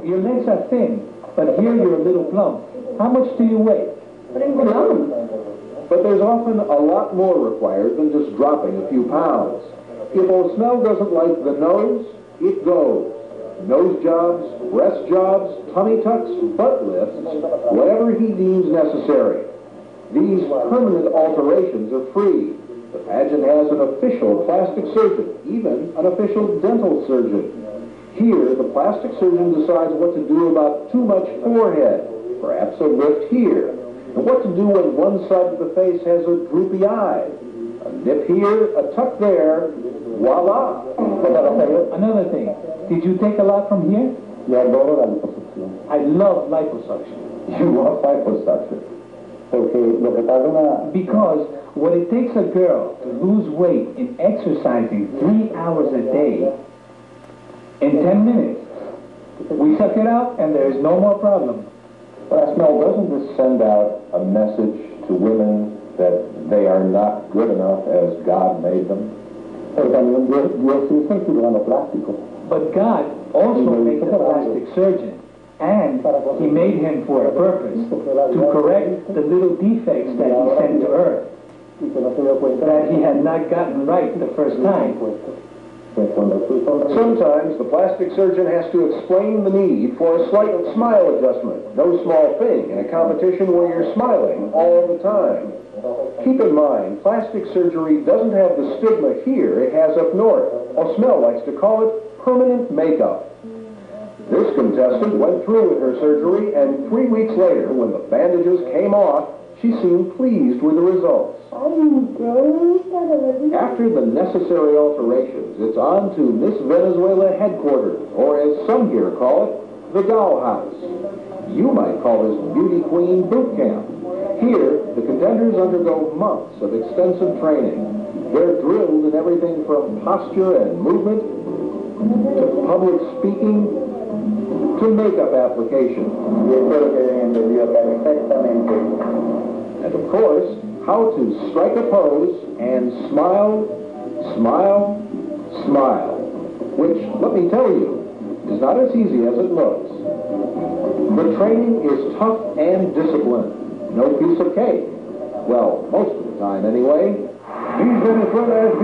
your legs are thin, but here you're a little plump. How much do you weigh? But there's often a lot more required than just dropping a few pounds. If O'Smell doesn't like the nose, it goes. Nose jobs, breast jobs, tummy tucks, butt lifts, whatever he deems necessary. These permanent alterations are free. The pageant has an official plastic surgeon, even an official dental surgeon. Here, the plastic surgeon decides what to do about too much forehead, perhaps a lift here, and what to do when one side of the face has a droopy eye. A nip here, a tuck there, voila! Another thing, did you take a lot from here? I love liposuction. You love liposuction? Because what it takes a girl to lose weight in exercising 3 hours a day, in 10 minutes, we suck it out and there is no more problem. Well, Mel, doesn't this send out a message to women that they are not good enough as God made them? But God also made the plastic surgeon, and he made him for a purpose, to correct the little defects that he sent to earth, that he had not gotten right the first time. Sometimes the plastic surgeon has to explain the need for a slight smile adjustment. No small thing in a competition where you're smiling all the time. Keep in mind, plastic surgery doesn't have the stigma here it has up north. O'Smell likes to call it permanent makeup. This contestant went through with her surgery, and 3 weeks later, when the bandages came off, she seemed pleased with the results. After the necessary alterations, it's on to Miss Venezuela headquarters, or as some here call it, the dollhouse. You might call this beauty queen boot camp. Here, the contenders undergo months of extensive training. They're drilled in everything from posture and movement to public speaking to makeup application. And of course, how to strike a pose and smile, smile, smile. Which, let me tell you, is not as easy as it looks. The training is tough and disciplined. No piece of cake. Well, most of the time anyway. Miss Venezuela es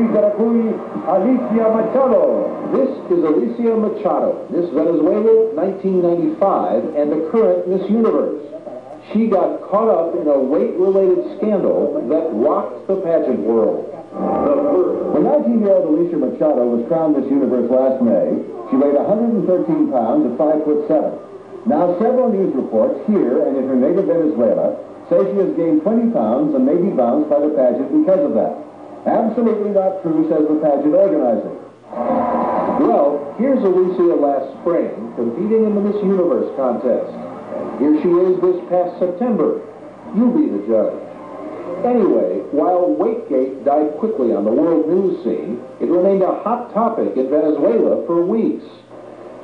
Alicia Machado. This is Alicia Machado, Miss Venezuela 1995 and the current Miss Universe. She got caught up in a weight-related scandal that rocked the pageant world. When 19-year-old Alicia Machado was crowned Miss Universe last May, she weighed 113 pounds at 5'7". Now, several news reports here and in her native Venezuela say she has gained 20 pounds and may be bounced by the pageant because of that. Absolutely not true, says the pageant organizer. Well, here's Alicia last spring competing in the Miss Universe contest. And here she is this past September. You be the judge. Anyway, while Weightgate died quickly on the world news scene, it remained a hot topic in Venezuela for weeks.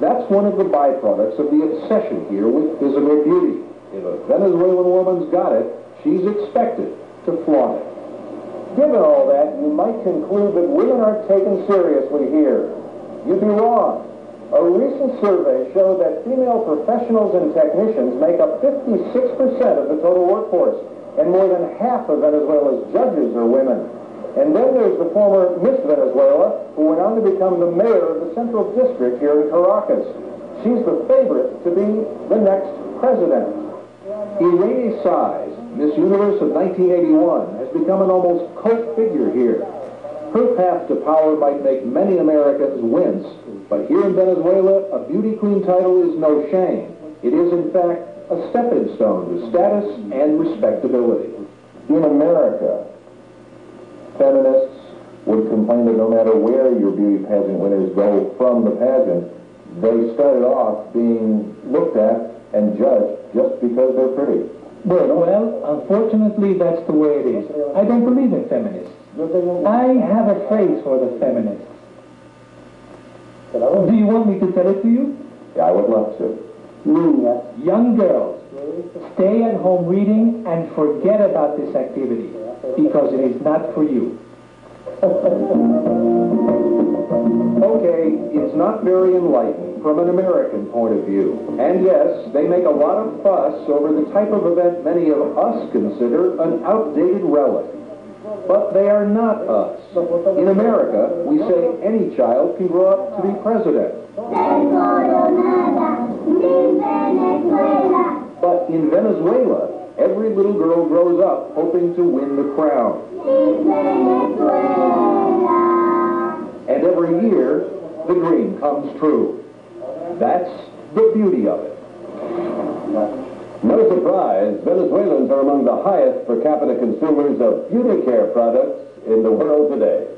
That's one of the byproducts of the obsession here with physical beauty. If a Venezuelan woman's got it, she's expected to flaunt it. Given all that, you might conclude that women aren't taken seriously here. You'd be wrong. A recent survey showed that female professionals and technicians make up 56% of the total workforce, and more than half of Venezuela's judges are women. And then there's the former Miss Venezuela, who went on to become the mayor of the Central District here in Caracas. She's the favorite to be the next president. Irene Size, Miss Universe of 1981, has become an almost cult figure here. Her path to power might make many Americans wince, but here in Venezuela, a beauty queen title is no shame. It is, in fact, a stepping stone to status and respectability. In America, feminists would complain that no matter where your beauty pageant winners go from the pageant, they started off being looked at and judged just because they're pretty. Well, unfortunately, that's the way it is. I don't believe in feminists. I have a phrase for the feminists. Do you want me to tell it to you? Yeah, I would love to. Young girls, stay at home reading and forget about this activity, because it is not for you. Okay, it's not very enlightening, from an American point of view. And yes, they make a lot of fuss over the type of event many of us consider an outdated relic. But they are not us. In America, we say any child can grow up to be president. But in Venezuela, every little girl grows up hoping to win the crown. And every year, the dream comes true. That's the beauty of it. No surprise, Venezuelans are among the highest per capita consumers of beauty care products in the world today.